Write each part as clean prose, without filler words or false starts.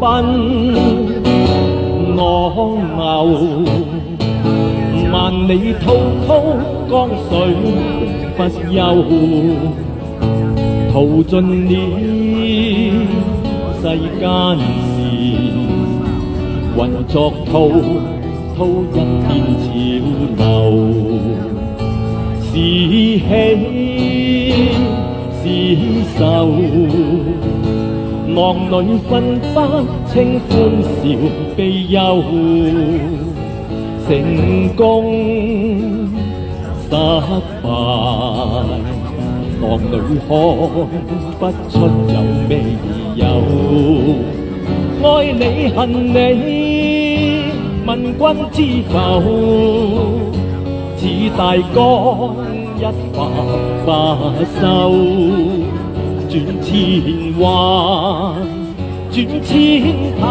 奔我牛，萬里滔滔江水不休，淘盡了世間事，混作滔滔一片潮流，是喜是愁，浪裏分不清歡笑悲憂，成功失敗，浪裏看不出有咩有。愛你恨你，問君知否？似大江一發不收，轉千彎，轉千灘，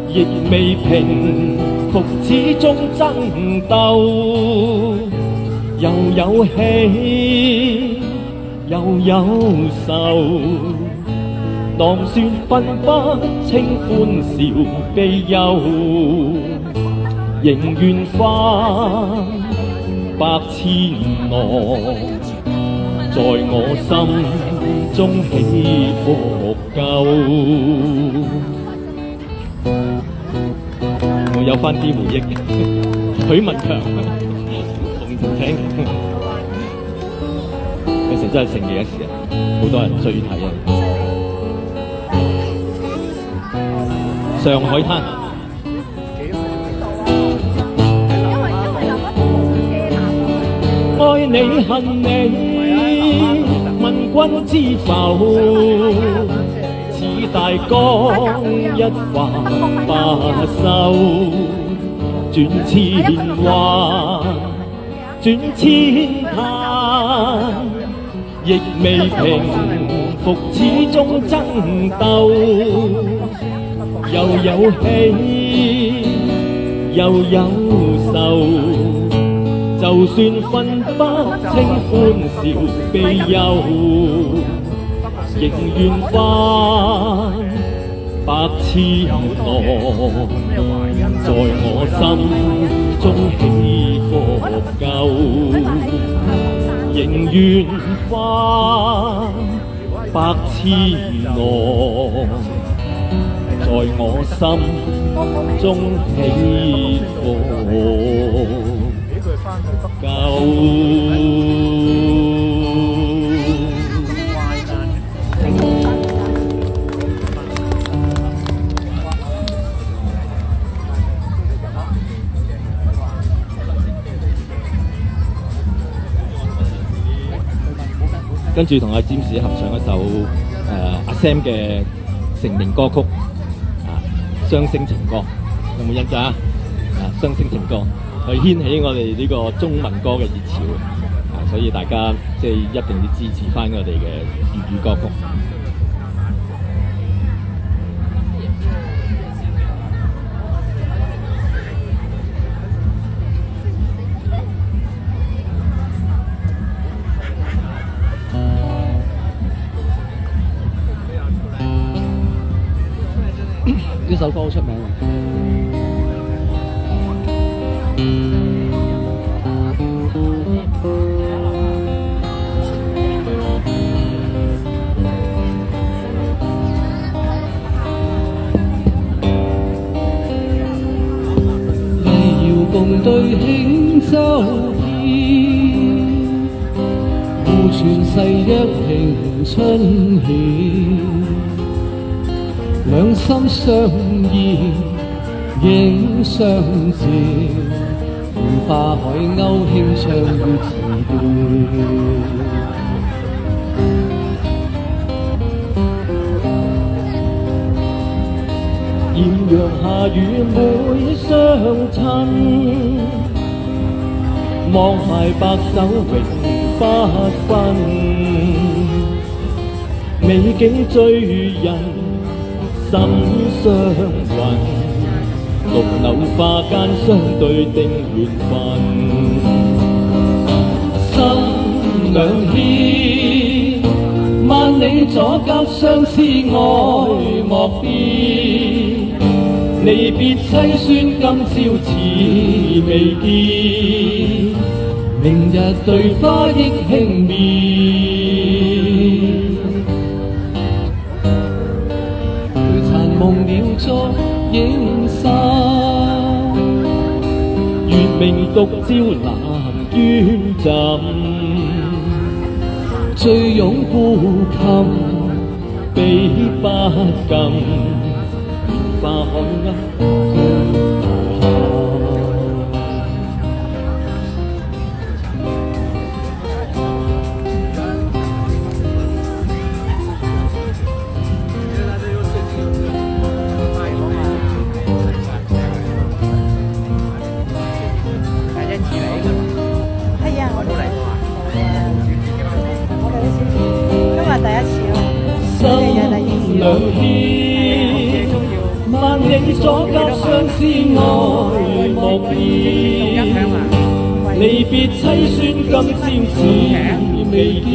亦未平復，始終爭鬥，又有喜又有愁，當算分不清歡笑悲憂，仍願翻百千浪，在我心中起伏夠。我有返啲回憶，許文強同請有時真係盛嘅一時啊，好多人追睇啊！上海灘。愛你恨你，問君知否？似大江一發不收，轉千彎，轉千灘，亦未平復，始終爭鬥，又有喜又有愁。就算分不清歡笑悲憂，仍願翻百千浪，在我心中起伏夠，仍願翻百千浪，在我心中起伏跟住同阿詹士合唱一首阿 Sam 嘅成名歌曲《雙星情歌》，有冇印象啊？《雙星情歌》去掀起我哋呢個中文歌嘅熱潮，所以大家即係一定要支持翻我哋嘅粵語歌曲。呢首歌好出名啊！共對輕舟飄，互傳誓約平春曉，兩心相依影相照，如花海鷗輕唱於詞調。豔陽下與妹相親，望懷白首永不分。美景醉人心相韻，綠柳花間相對定緣分。心兩牽，萬里你阻隔相思愛莫變，離別凄酸今朝似未見，明日對花憶輕眠，淚殘夢了昨影散，月明獨照南端枕，醉擁孤琴，比不禁蓮花海鷗係啊，我都嚟過啊。我哋都少，今日第一次咯。你哋第二次兩邊，萬里阻隔相思愛莫變，離別凄酸今朝似未見，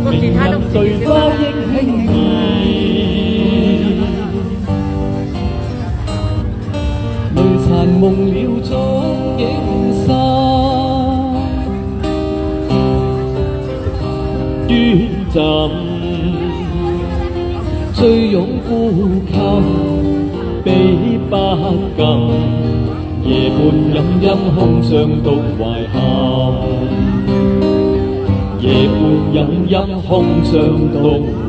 明日對花憶輕眠，淚殘夢了昨影散，端枕，醉擁孤琴，比不禁夜半飲飲空唱獨懷憾，夜半飲飲空唱獨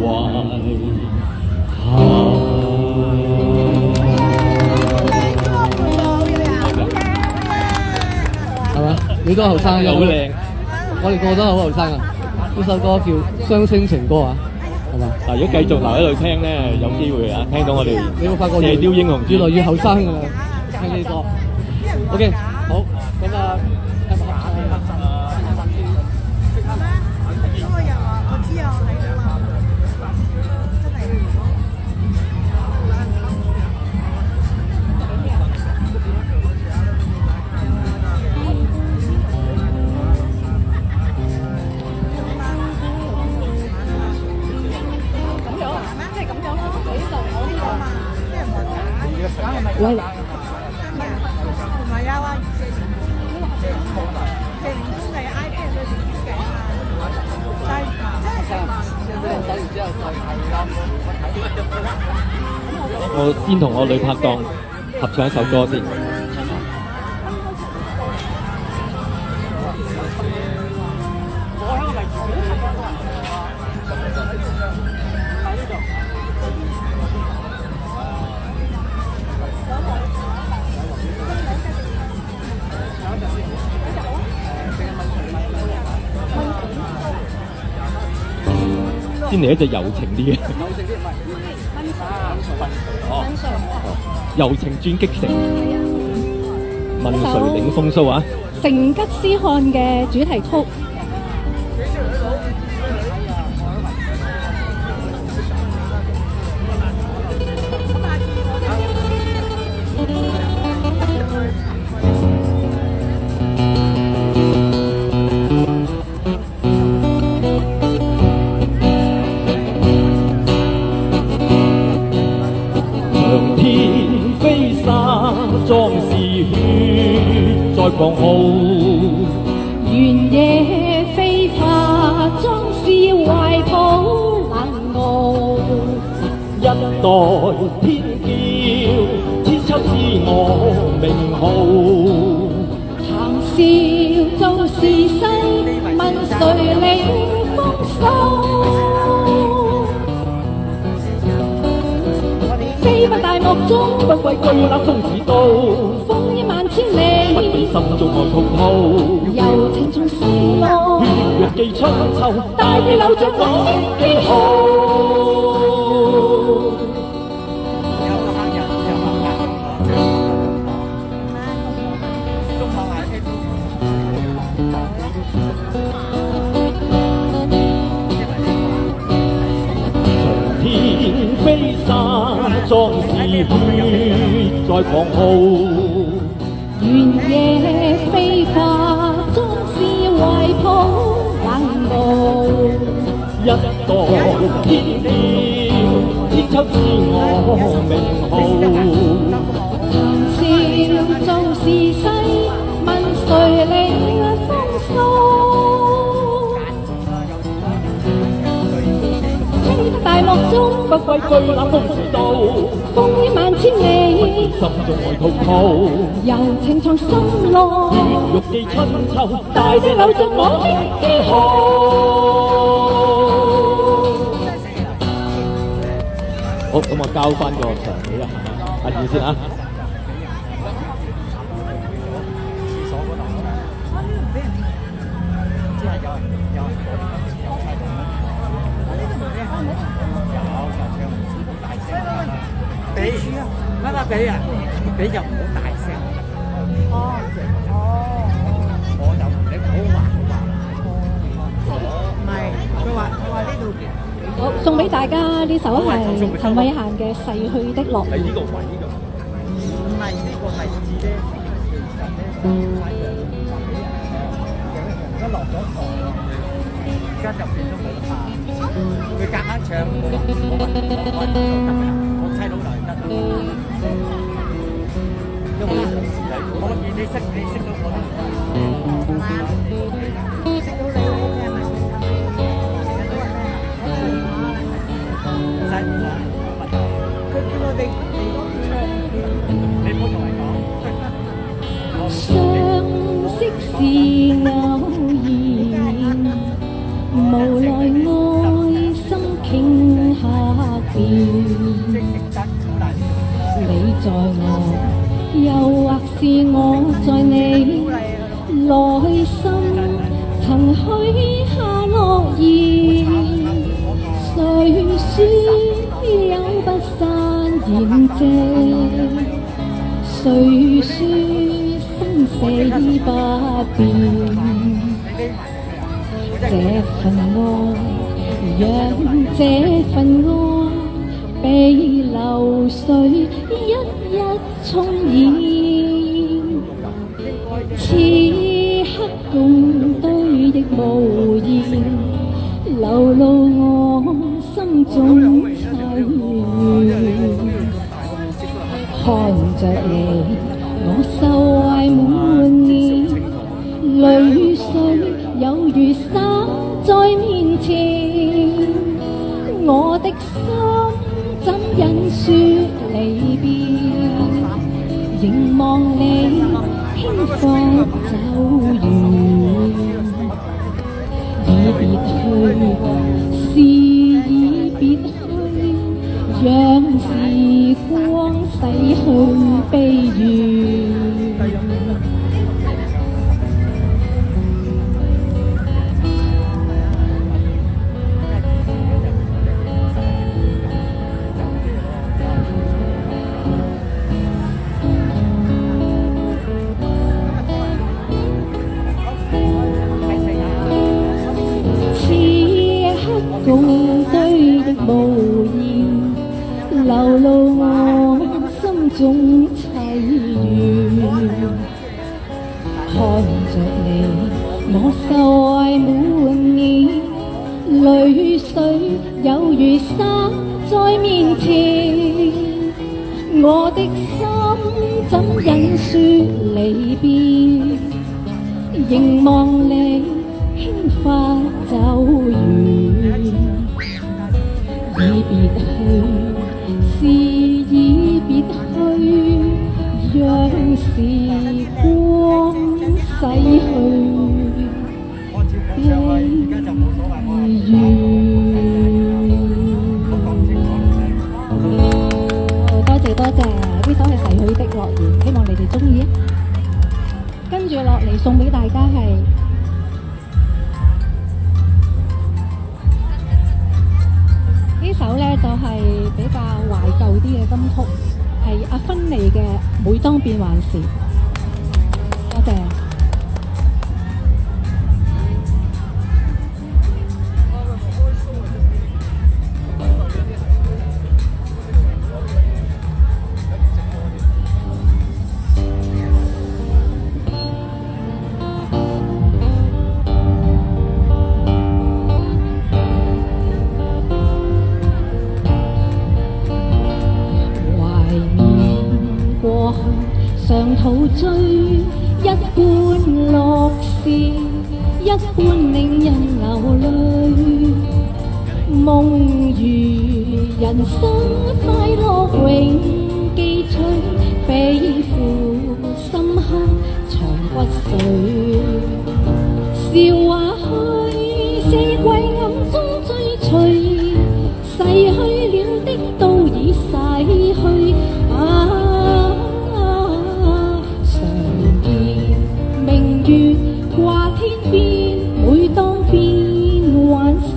懷憾。係嘛？你都後生嘅，好靚。我哋個個都好後生啊！呢首歌叫《雙星情歌》啊，係嘛？嗱，如果繼續留喺度聽咧，有機會啊，聽到我哋你會發覺射雕英雄傳越來越後生㗎啦，聽呢啲歌。OK，好，咁啊，今日合唱嗰個人話：我知啊，我睇到啊，真係。喂，唔係啊，話謝霆鋒係 iPad 裏邊設計啊，但係真係我先同我女拍檔合唱一首歌先。先嚟一隻柔情啲嘅，柔情轉激情，問誰領風騷啊！成吉思汗嘅主題曲。長天飛沙，壯士血在狂號。原野飛花，壯士懷抱冷傲。一代天驕，千秋知我名號。談笑就是世，問誰領風騷？飛不大漠中，不畏巨浪風似刀，風一萬千不里，比心中愛滔滔。柔情縱是我，血肉寄春秋，大地留着我記號。天飛沙，壯士血在狂號。原野飛花，壯士懷抱冷傲。一代多，偏偏天出是我名號。談笑做是世，問誰領風騷？聽大幕中不歸居那風道，風雨萬千里，心中愛滔滔。柔情藏心內，玉記春秋，大地流進我的記號。好，咁我交翻個場俾阿燕先啊。俾啊，俾就唔好大聲。哦哦，我就你唔好話。唔係，佢話呢度好，送俾大家呢首係陳慧嫻嘅《逝去的樂園》。喺呢個位㗎。唔係呢個位置咧，其實咧而家落咗堂，而家就變咗冇怕。佢夾硬唱，我猜到嚟得。因為我諗見你識到我啦。識到你係咪？佢叫我哋嚟講唱，你唔好同人講。相識是偶然，無奈愛心傾客變。你在我，又或是我在你內心，曾許下諾言。誰說有不散筵席？誰說生死不變？這份愛，讓這份愛被流水一一沖染。此刻共對的無言，流露我心中凄怨。看着你，我受懷滿面，淚水有如灑在面前。我的心怎忍説離別？凝望你輕快走遠。已別去，是已別去，讓時光洗去悲怨。共對的無言，流露我心中凄怨。看着你，我受懷滿面，淚水有如灑在面前。我的心怎忍説離別？凝望你輕快走遠。已別去，是已別去，讓時光洗去悲怨。多謝，呢首係逝去的樂園，希望你哋鍾意啊！跟住落嚟送俾大家係呢首咧，就係比較懷舊啲嘅金曲，係阿芬妮嘅《每當變幻時》。多謝。醉，一般樂事，一般令人流淚。夢如人生快樂永記取，悲負深刻藏骨髓。笑話去，四季暗中追隨，逝去了的都已逝去。常見明月掛天邊，每當變幻時，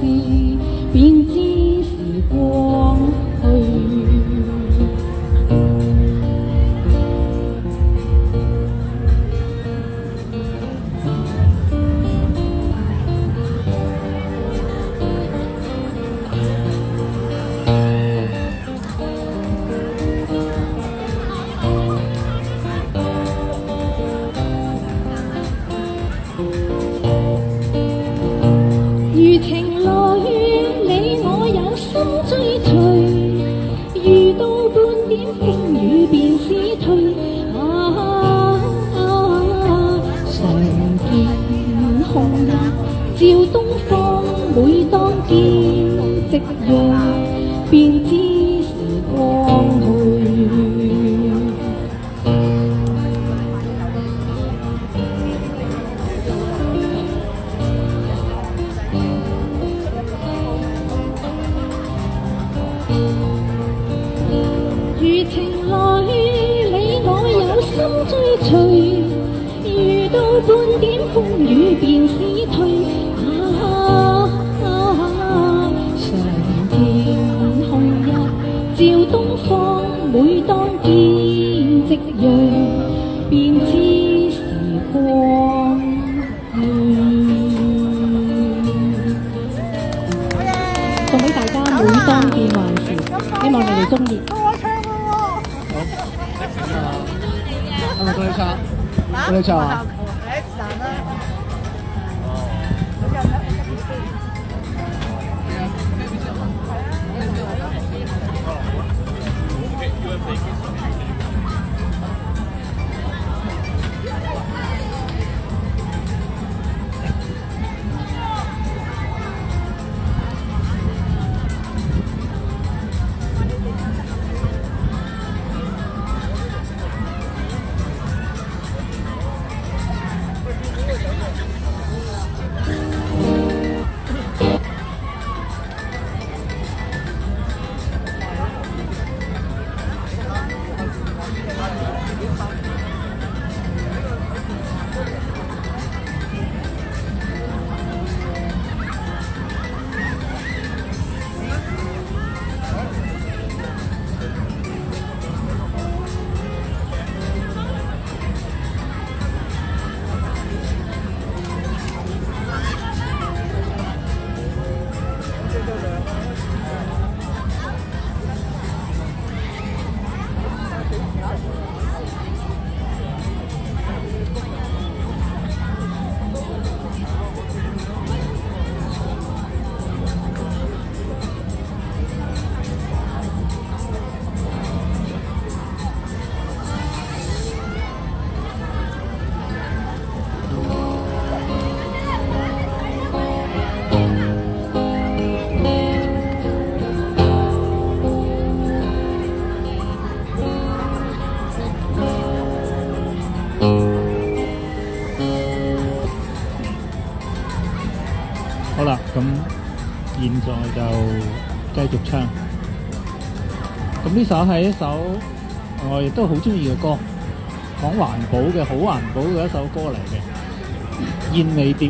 便知時光去。如情來你我有心追隨，遇到半點風雨便是退。常見紅日照東方，每當見夕陽，便知時光去。如情來你我有心追隨，遇到半點風雨便是退。常見紅日照東方，每當見夕陽，便知時光送俾大家每當變幻時，希望你哋中意。係咪過嚟唱？過嚟唱啊！好啦，咁現在就繼續唱。咁呢首係一首我亦都好中意嘅歌，講環保嘅，好環保嘅一首歌嚟嘅，燕尾蝶。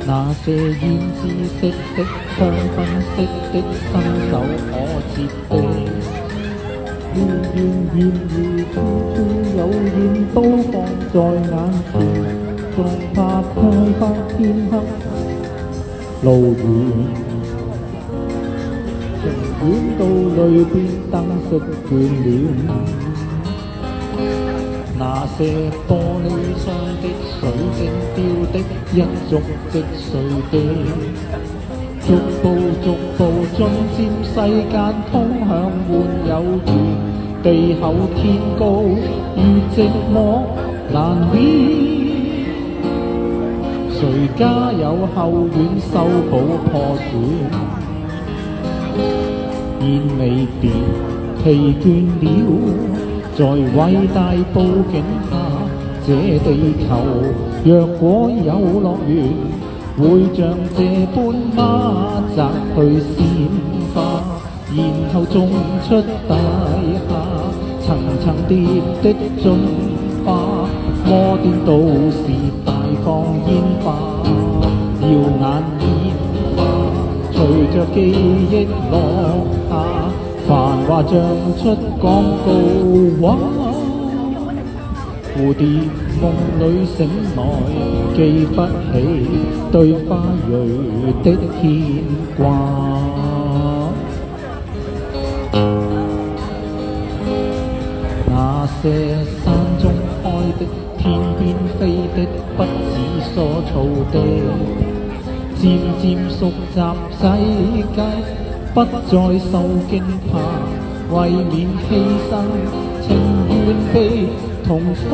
那些胭脂色的、香檳色的新手可接地，遠遠遠遠處處有煙都放在眼前，仲怕開發天黑路遠，情願到裏邊燈飾倦了。那些玻璃窗的水晶雕的一觸即碎的，逐步進佔世間，通向滿有緣。地厚天高，如寂寞難免。誰家有後院修補破損？煙未變，疲倦了，在偉大佈景下，這地球若果有樂園，會像這般孖扎去鮮花，然後種出大廈，層層疊的進化，摩天都市大放煙花，耀眼煙花，隨着記憶落下，繁華像出廣告畫。蝴蝶夢裏醒來，記不起對花蕊的牽掛。那些山中開的，天邊飛的，不止蔬草的，漸漸熟習世界，不再受驚怕，為免犧牲，情願被同花，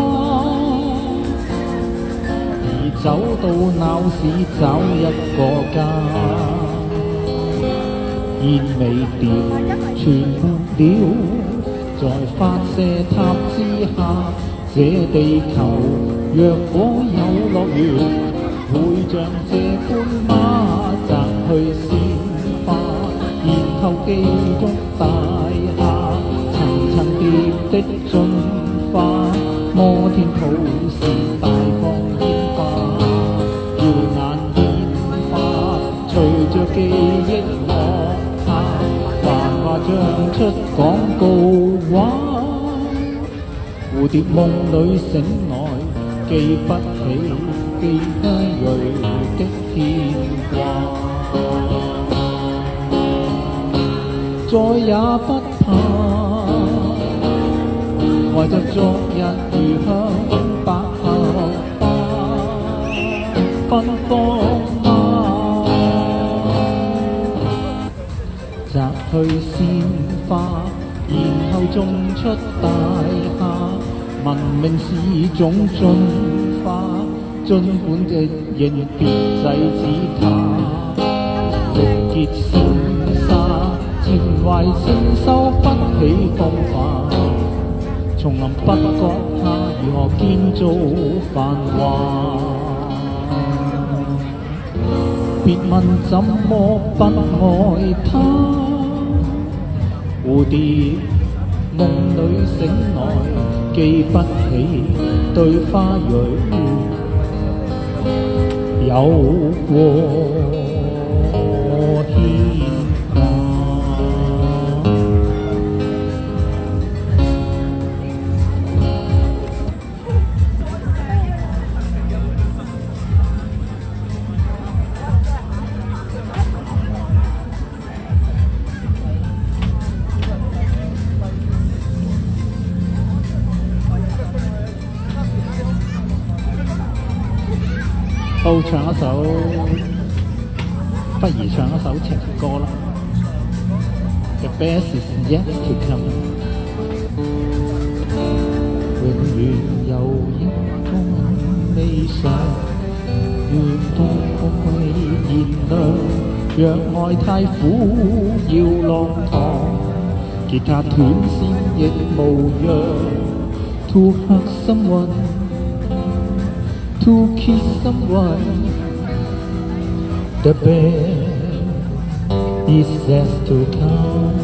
而走到鬧市找一個家。煙未掉，全沒了，在發射塔之下，這地球若果有樂園，會像這般孖扎去鮮花，然後記錄大廈，層層疊的進化，摩天都市大放煙花，耀眼煙花，隨着記憶落下，繁華像出廣告畫。蝴蝶夢裏醒來，記不起記花蕊的牽掛，再也不怕，懷着昨日如香百合花，芬芳嗎？摘去鮮花，然後種出大廈，文明是種進化，儘管亦仍別制止它，力竭瀟灑，情懷承受不起風化。叢林不覺它如何建造繁華，別問怎麼不愛它。蝴蝶夢裏醒來，記不起對花蕊有過牽掛。好，唱一首，不如唱一首情歌啦。The best is yet to come。永遠有一種理想，願愛燃亮。若愛太苦，要浪蕩，吉他斷線亦無恙。To hug someone。To kiss someone, the best is yet to come。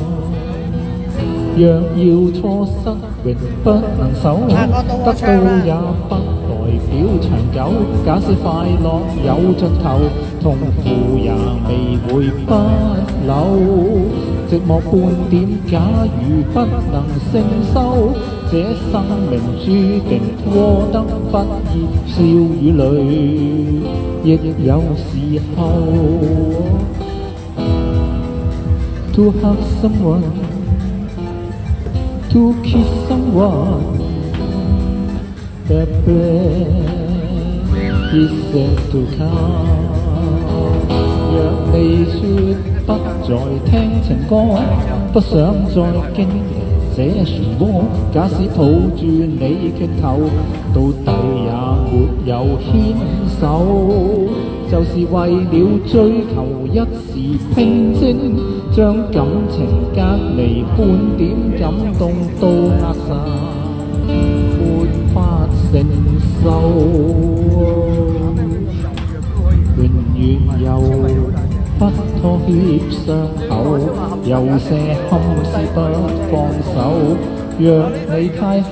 若要錯失，永不能守，得到也不代表長久。假使快樂有盡頭，痛苦也未會不朽。寂寞半點，假如不能承受，這生命注定過得不易，笑與淚亦有時候。To hug someone, to kiss someone, the best is yet to come。若你說不再聽情歌，不想再經這漩渦。假使抱住你拳頭，到底也沒有牽手，就是為了追求一時平靜，將感情隔離半點感動都扼殺，沒法承受。永遠有不妥協傷口，有些憾事不放手。若你太刻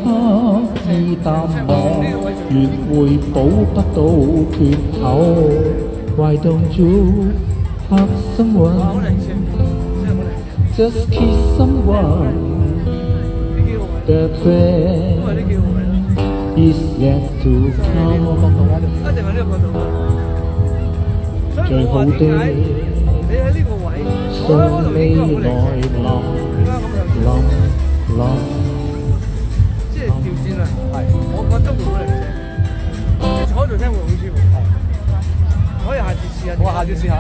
意淡忘，越會補不到缺口。Why don't you hug someone? Just kiss someone. The friend is yet to come. 最好的你喺呢個位，送你來臨，即係調轉啦。係，我覺得會好嚟寫。你坐喺度聽會好舒服。係，可以下次試下。我下次試下。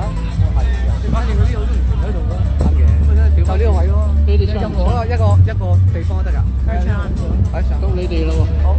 反正嗰啲我都唔停喺度啦。啱嘅。咁咪真係調就呢個位咯。你哋唱任何一個地方都得㗎。喺上。到你哋啦喎。好。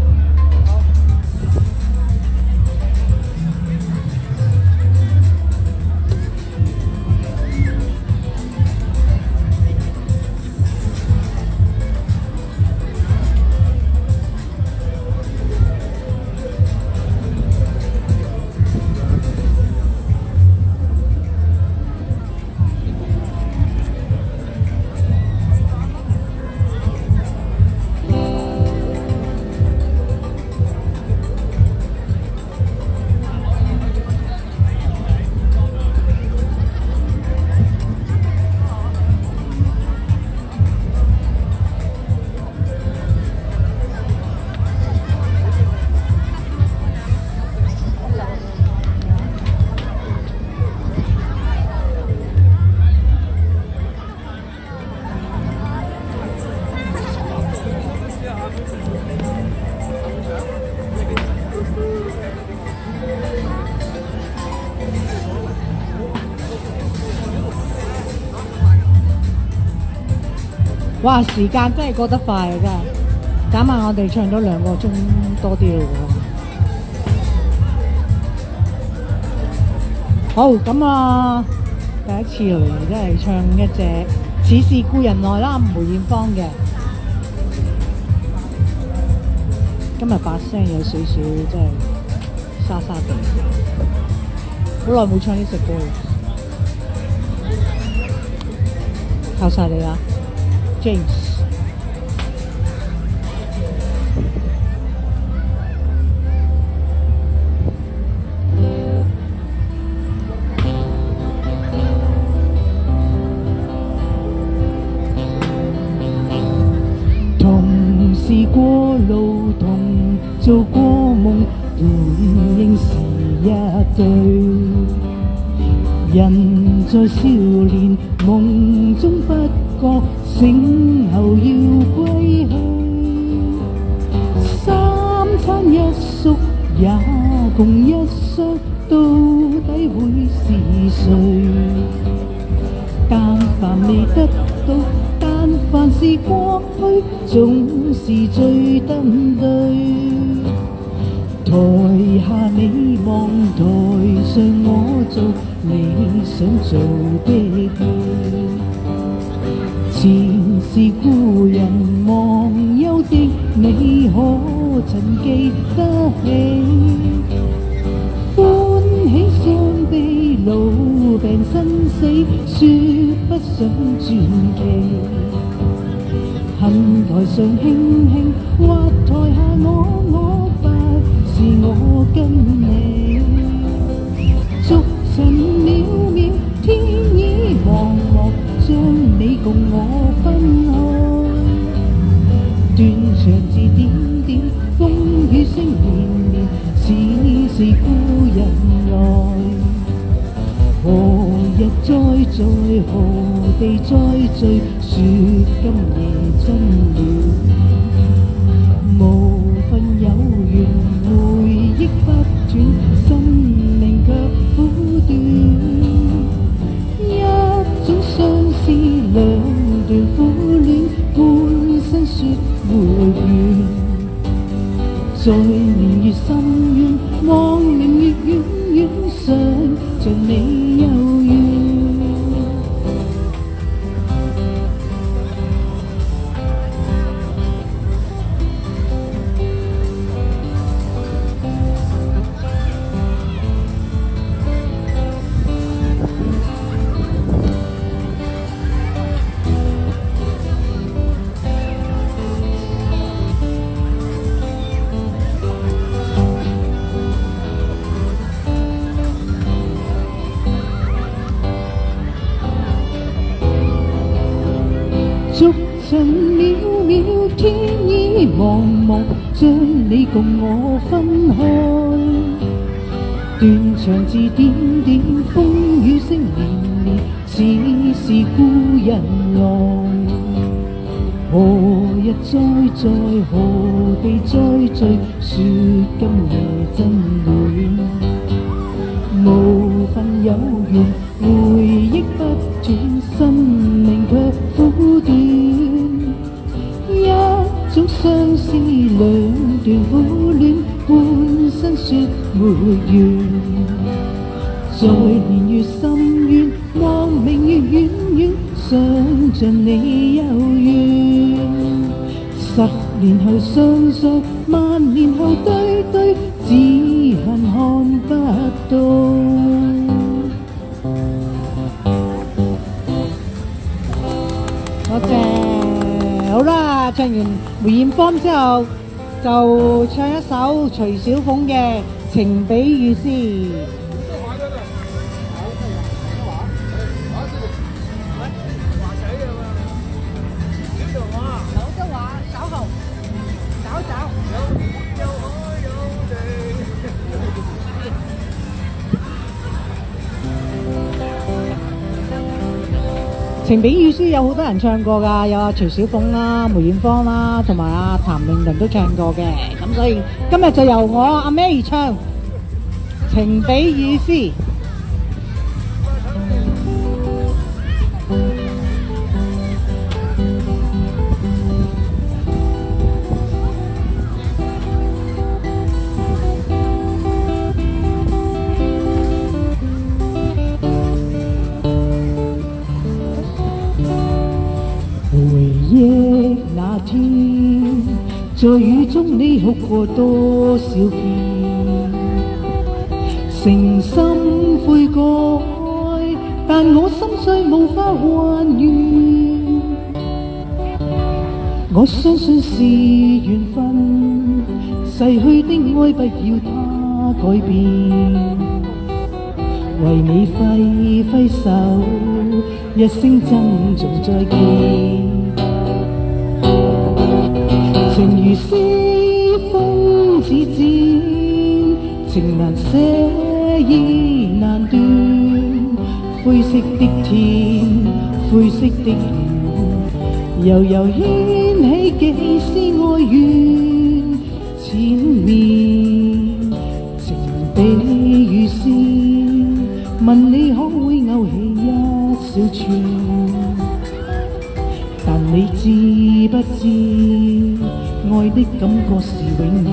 哇！時間真係過得快啊，真係。眨下我哋唱咗2個鐘多啲咯喎。好，咁啊，第一次嚟真係唱一隻《似是故人來》啦，梅艷芳嘅。今日把聲有少少真係沙沙地，好耐冇唱呢隻歌啦。靠晒你啦！ James， 同是過路，同做過夢，本應是一對。人在少年夢中不覺。醒後要歸去，三餐一宿也共一雙，到底會是誰？但凡未得到，但凡是過去，總是最登對。台下你望，台上我做你想做的戲。前是故人忘憂的你，可曾記得起？歡喜傷悲老病生死，說不上傳奇。恨台上輕輕，或台下我不是我跟你。俗塵渺渺，天意茫茫。將你共我分開，斷腸字點點，風雨聲連連，似是故人來。何日再在，何地再聚，說今夜真了，無份有緣，回憶不斷，生命卻苦短。在年月深淵，望明月遠遠，想像你幽怨。逐塵渺渺，天意茫茫，將你共我分開。斷腸字點點，風雨聲連連，似是故人來。何日再在，何地再聚，說今夜真戀。無份有緣，回憶不斷，生命卻苦短。一種相思兩段苦戀，半生說沒完。在年月深淵，望明月遠遠，想像你幽怨。10年後相訴，萬年後對對，只恨看不到。多謝，好啦，唱完梅艷芳之後，就唱一首徐小鳳嘅《情比雨絲》。情比雨絲有好多人唱過㗎，有阿徐小鳳啦、梅艷芳啦，同埋阿譚詠麟都唱過嘅。咁所以今日就由我阿 May 唱《情比雨絲》。那天在雨中你哭過多少遍，誠心悔改，但我心碎無法還原。我相信是緣分，逝去的愛不要它改變。為你揮揮手，一聲珍重再見。情如絲，風似箭，情難捨意難斷。灰色的天，灰色的雨，悠悠掀起幾絲哀怨。纏綿情比雨絲，問你可會勾起一小串？但你知不知，愛的感覺是永遠。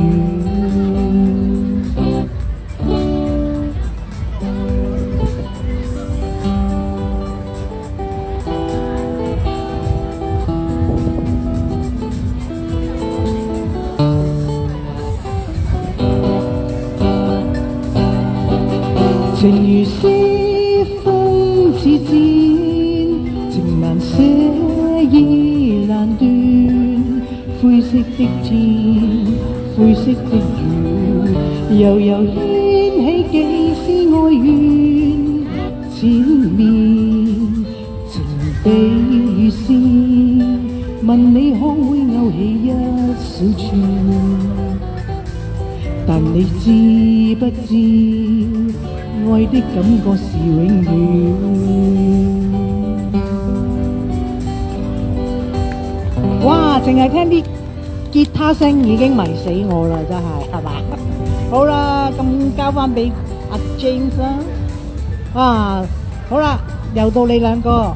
情如絲，風似箭，情難捨意難斷。灰色的天，灰色的雨，悠悠掀起幾絲哀怨。纏綿情比雨絲，問你可會勾起一小串？但你知不知，愛的感覺是永遠。哇！淨係聽啲吉他聲已經迷死我啦，真係，係嘛？好啦，咁交翻俾阿 James 啦。啊，好啦，又到你兩個。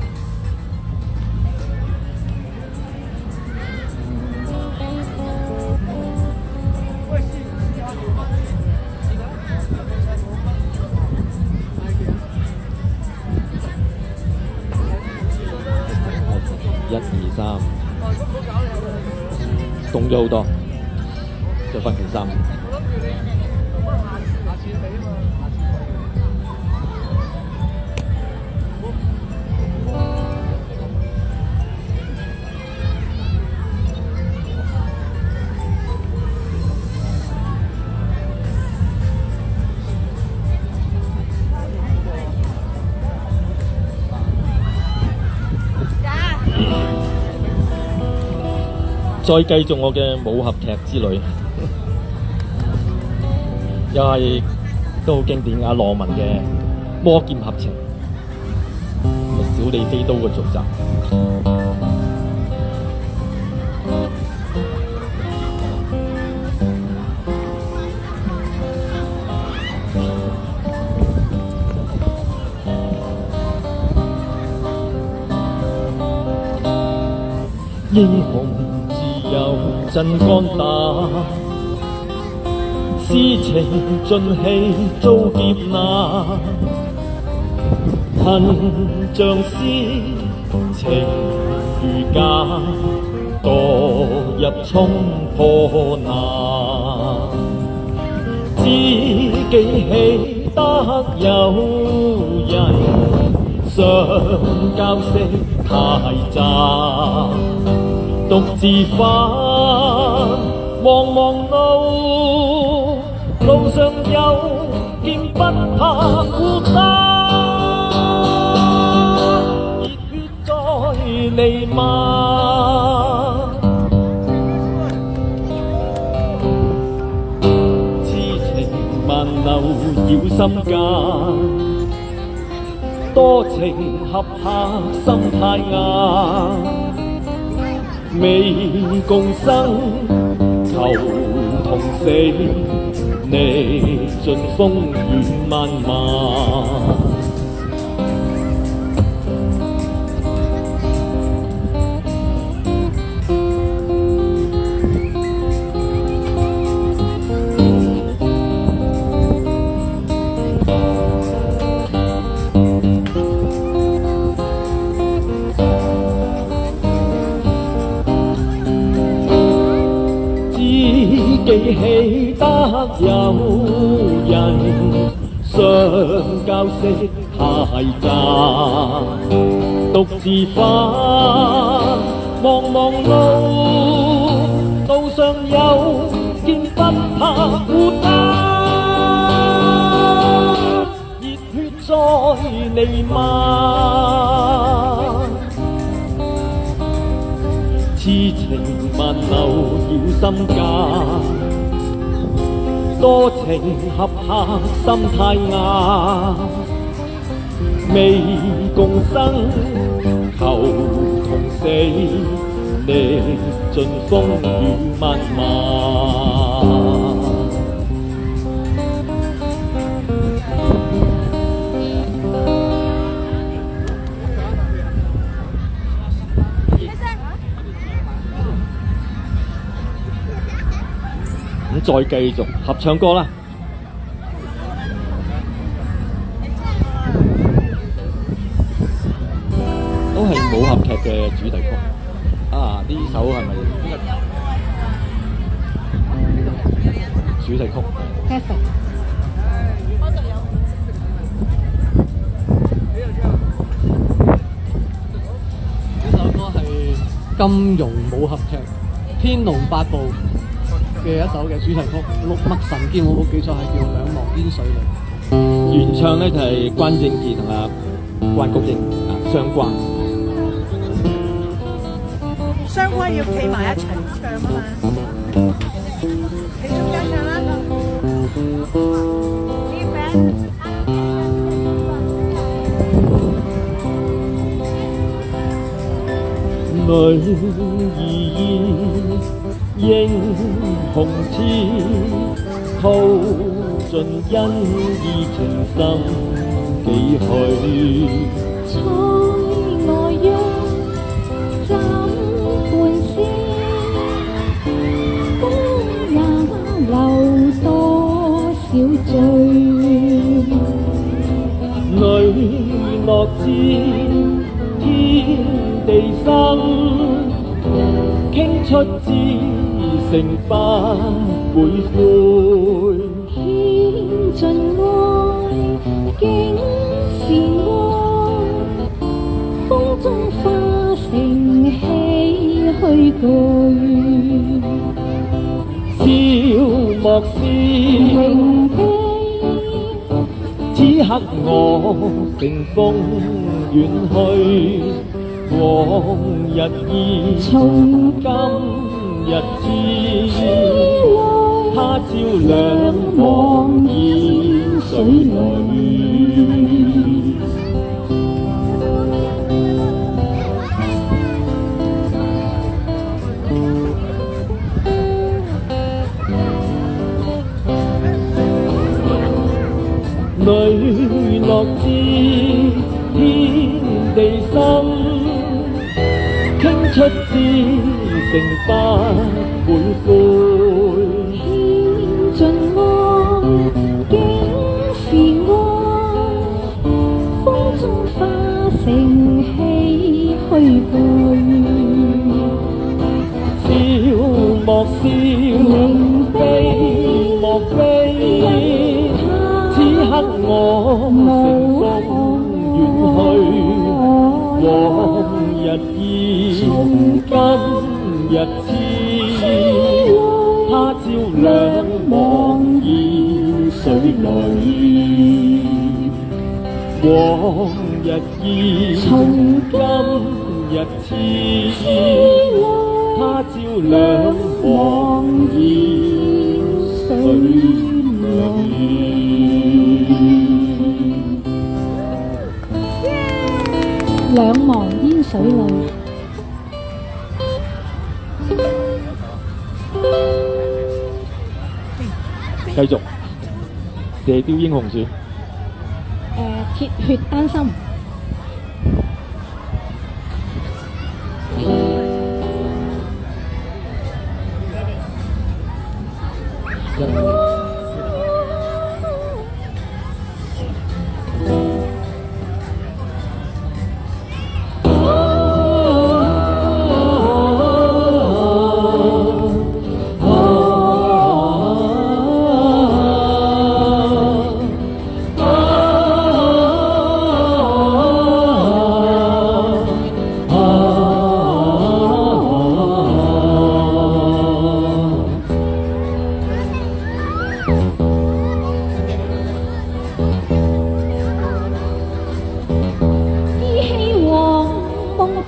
衫，凍咗好多，着翻件衫。再繼續我嘅武俠劇之旅，又係都好經典阿羅文嘅《魔劍合情》，小李飛刀嘅續集。英雄有真肝膽，詩情盡棄遭劫難，恨像絲情如繭，墮入衝破難。知己喜得有人，相交識太渣。獨自返茫茫路，路上有劍不怕孤單，熱血在彌漫，痴情萬流繞心間，多情合拍心太硬。未共生，求同死，歷盡風雨漫漫。記起得有人，相交識太渣，獨自返茫茫路，路上有劍不怕孤單，熱血在彌漫。痴情萬流繞心間，多情合拍心太硬。未共生，求同死，歷盡風雨漫漫。再繼續合唱歌啦，都係武俠劇嘅主題曲。啊，呢首係咪主題曲？呢首歌係金庸武俠劇《天龍八部》嘅一首嘅主題曲，六脈神劍我冇記錯係叫《兩忘煙水裏》。原唱咧就係關正傑同阿關菊英雙關。雙關要企埋一齊唱啊嘛，企中間唱啦。女兒英雄痴，掏盡恩義情深幾許。塞外央，斬半仙，風也流多少醉。女樂知天地生。出至誠不會悔。獻盡愛，竟是愛，風中化成唏噓句。笑莫笑，榮悲，此刻我乘風遠去，往日意，從今日知。他朝兩望煙水裏。淚落至天地心，傾出至誠不會悔。獻盡愛，竟是愛，風中化成唏噓句。笑莫笑，悲莫悲，此刻我乘風遠去，往日意，今日知。他朝兩望煙水裏，往日意，今日知。他朝兩望煙水裏。兩忘煙水裏。繼續射雕英雄傳。鐵血丹心。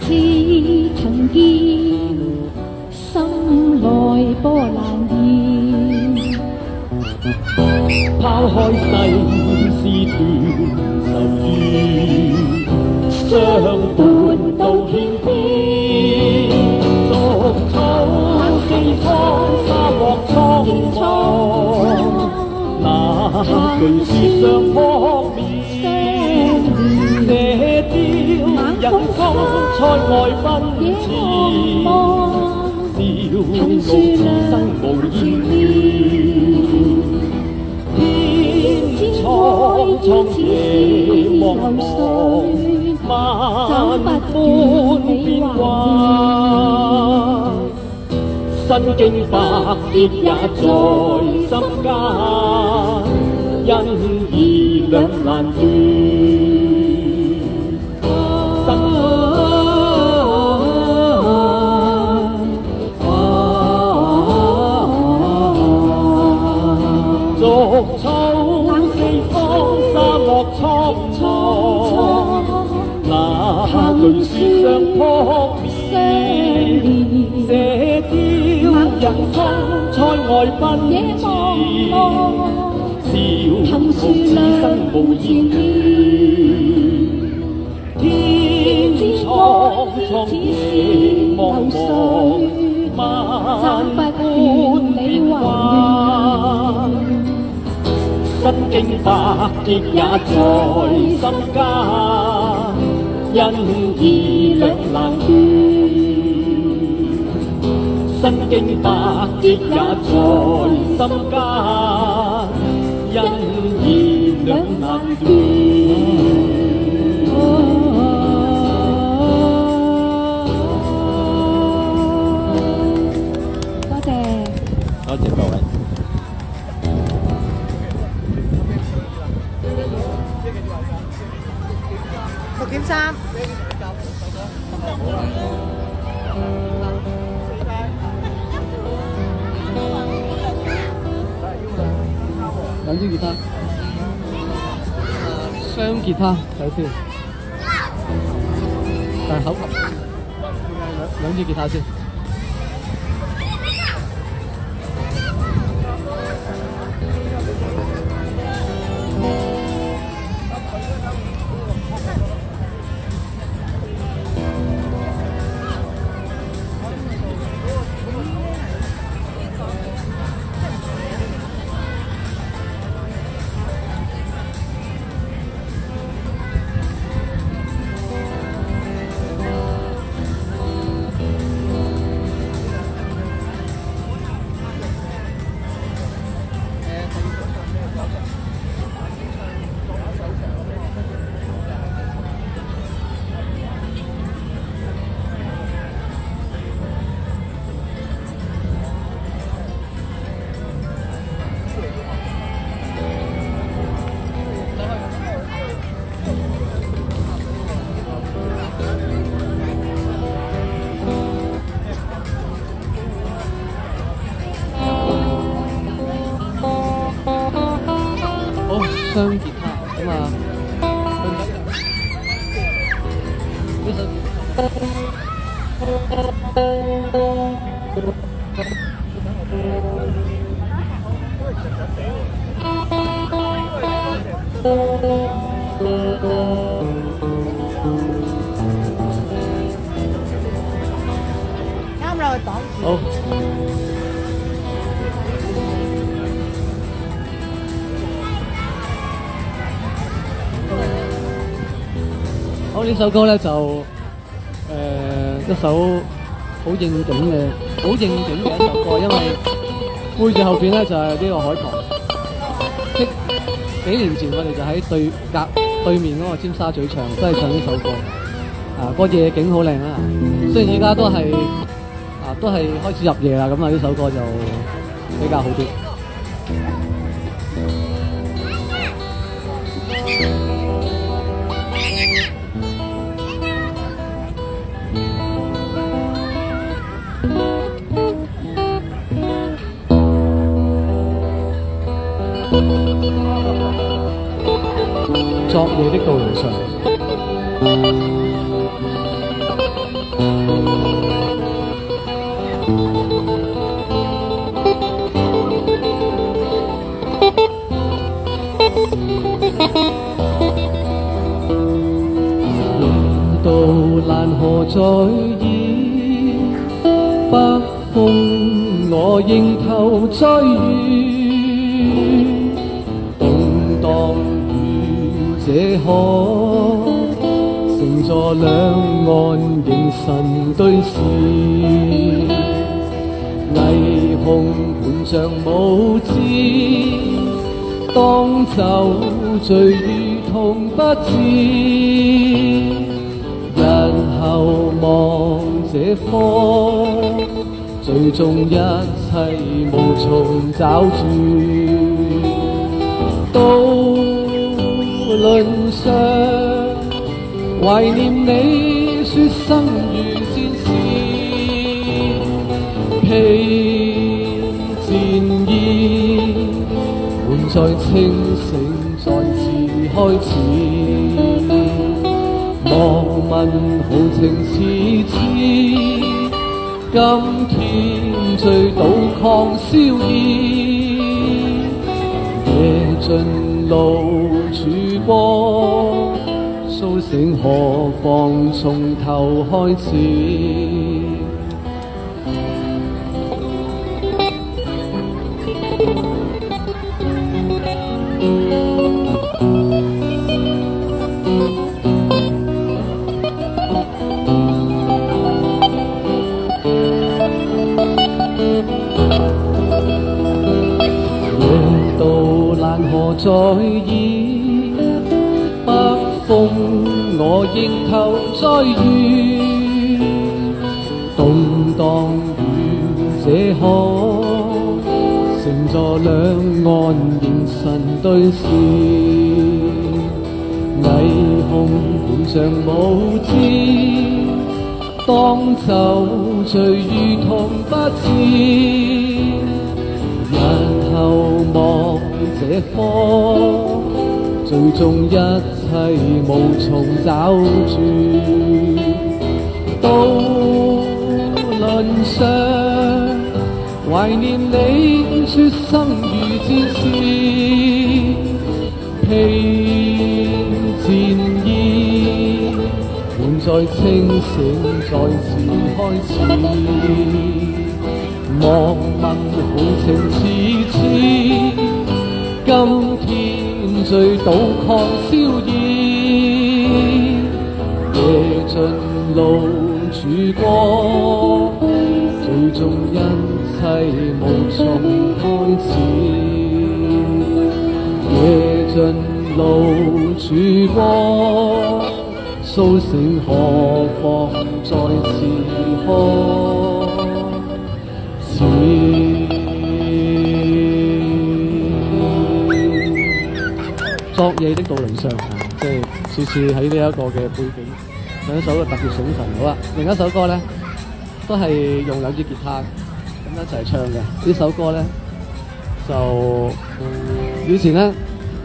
似曾見，心內波瀾現。拋開世事斷愁怨，相伴到天邊。逐草四方，沙漠蒼蒼，那句是上撲面，射雕人生塞外奔馳，笑傲此生無厭了。天蒼蒼野茫茫，萬般變幻，身經百劫也在心間，因義兩難斷。逐草四方，沙漠蒼蒼，那句是上撲面，射雕人生塞外奔馳，笑傲此生無厭倦。天蒼蒼野茫茫，萬般變幻，身經百劫也在心間，因義兩難斷。身經百劫也在心間，因義兩難斷。3。兩支吉他，雙吉他睇先，但係口琴，兩支吉他先。雙吉他咁啊，呢首啱啦，佢擋住。好。好，呢首歌咧就一首好應景嘅一首歌，因為背住後邊咧就係呢個海旁。即幾年前我哋就喺對面嗰個尖沙咀唱，都係唱呢首歌。個夜景好靚啦，雖然而家都係開始入夜啦，咁啊呢首歌就比較好啲。昨夜的道路上，夜渡蘭河在演，北風我迎頭再遇，動盪這河乘坐兩岸凝神對視，霓虹伴像舞姿，當酒醉如同不知，日後望這方，最終一切無從找住。輪上懷念你說生如戰士，披戰衣，滿載清醒再次開始。莫問豪情似痴，今天醉倒抗燒煙，夜盡路曙光，甦醒何妨從頭開始。夜渡蘭河在演，北風我迎頭再遇，動盪於這河，乘坐兩岸凝神對視，霓虹伴像無知，當酒醉如同不知。日後望這科，最終一切無從找住。渡輪上懷念你出生如戰士，披戰衣，滿載清醒再次開始。莫問豪情似痴，今天醉倒抗燒煙，夜盡路曙光，最終一切無從開始。夜盡路曙光，甦醒何妨再次開始。昨夜的渡輪上，即係次次喺呢一個嘅背景，上一首特別醒神。好啦，另一首歌咧都係用兩支吉他咁一齊唱嘅。呢首歌咧就以前咧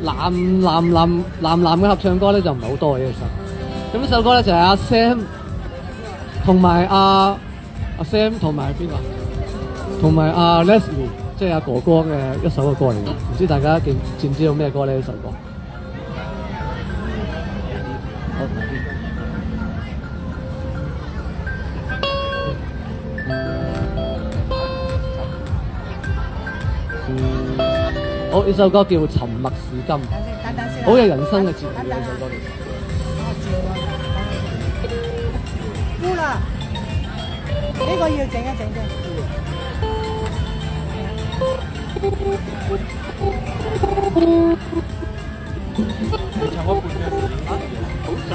男嘅合唱歌咧就唔係好多嘅，其實。咁呢首歌咧就係阿 Sam 同埋阿 Sam 同埋邊個？同埋阿 Leslie， 即係阿哥哥嘅一首嘅歌嚟嘅。唔知大家知唔知道咩歌咧？呢首歌？好，呢首歌叫《沉默是金》，好有人生嘅哲理呢首歌。污啦，呢個要整一整啫。唱嗰半嘅好雜。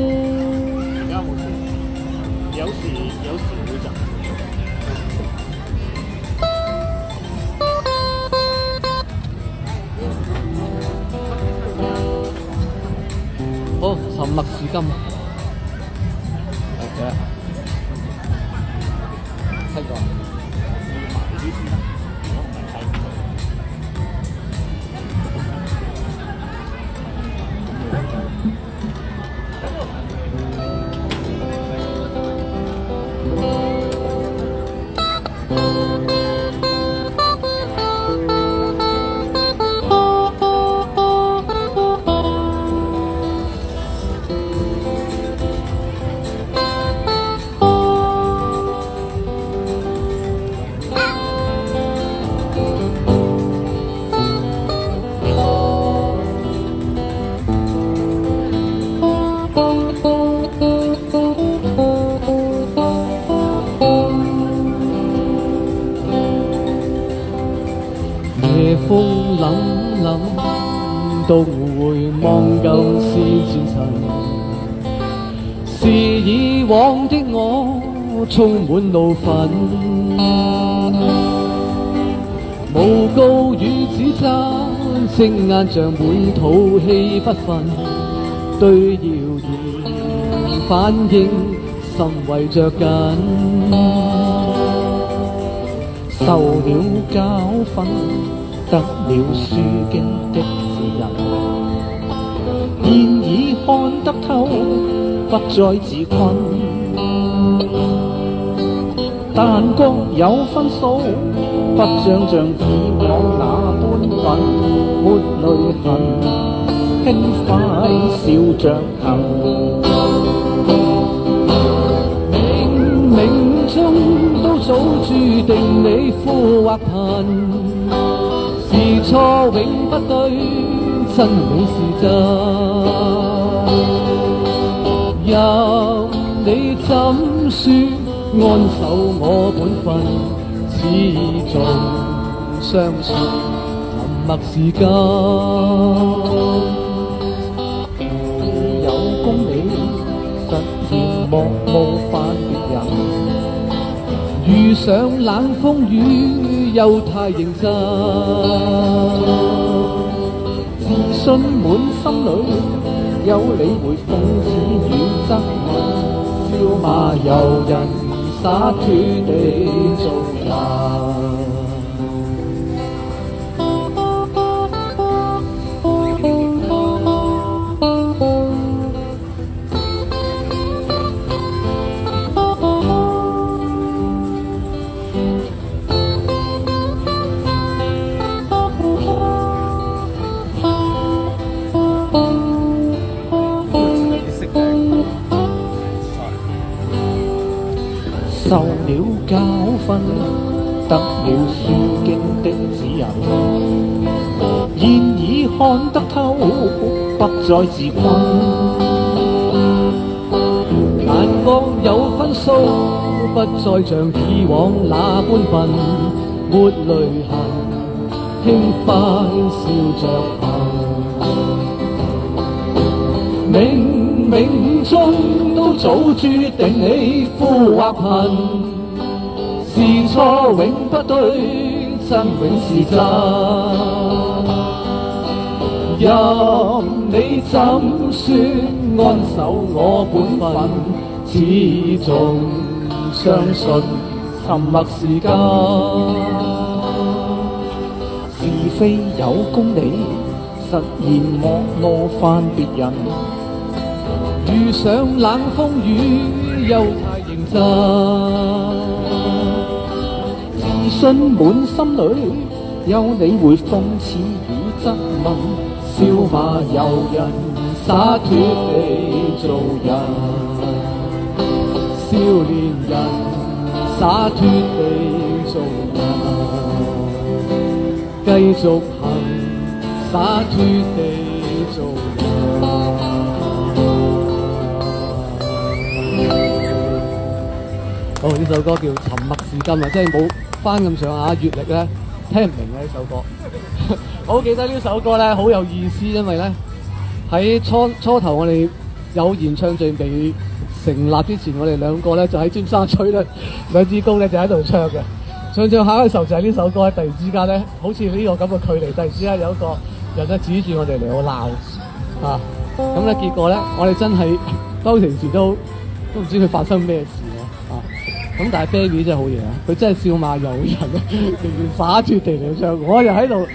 而家冇事，有時會雜。好，沉默是金。OK， 聽過。夜風凜凜，獨回望舊事前塵，是以往的我充滿怒憤，誣告與指責，睛眼像滿肚氣不憤，對謠言反應甚為着緊，受了教訓，得了書經的指引，現已看得透，不再自困。但覺有分數，不像以往那般笨，沒淚痕，輕快笑着行。冥冥中都早注定你富或貧，是錯永不對，真永是真。任你怎說，安守我本分，始終相信沉默是金。有功你實上冷風雨又太認真，自信滿心裏，有你會諷刺與質問，笑罵由人，灑脱地做人。受了教訓，得了書經的指引，現已看得透，不再自困。眼光有分數，不再像以往那般笨，沒淚痕，輕快笑着行。冥冥中都早注定你富或貧，是錯永不對，真永是真。任你怎說，安守我本分，始終相信沉默是金。是非有公理，實現莫挪犯別人。遇上冷風雨又太認真，自信滿心裏，有你會諷刺與質問，笑罵由人，灑脱地做人。少年人，灑脱地做人，繼續行，灑脱地做人。好，呢首歌叫《沉默是金》啊，即係冇翻咁上下閲歷咧，聽唔明嘅呢首歌。我好記得呢首歌咧好有意思，因為咧喺初頭我哋有演唱隊未成立之前，我哋兩個咧就喺尖沙咀咧兩支公咧就喺度唱嘅。唱下嘅時候就係呢首歌，突然之間咧好似呢個咁嘅距離，突然之間有一個人咧指住我哋嚟我鬧啊！咁咧結果咧我哋真係當其時都唔知佢發生咩事喎啊！咁但係 Baby 真係好嘢啊！佢真係笑罵由人，仍然灑脱地嚟唱，我又喺度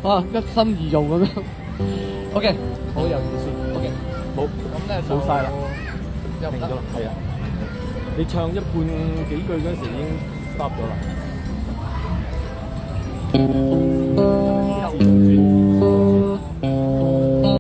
啊一心二用咁樣。OK， 好有意思。OK， 好，咁咧就冇晒啦，又唔得啦，係啊！你唱一半幾句嗰時已經 stop 咗啦。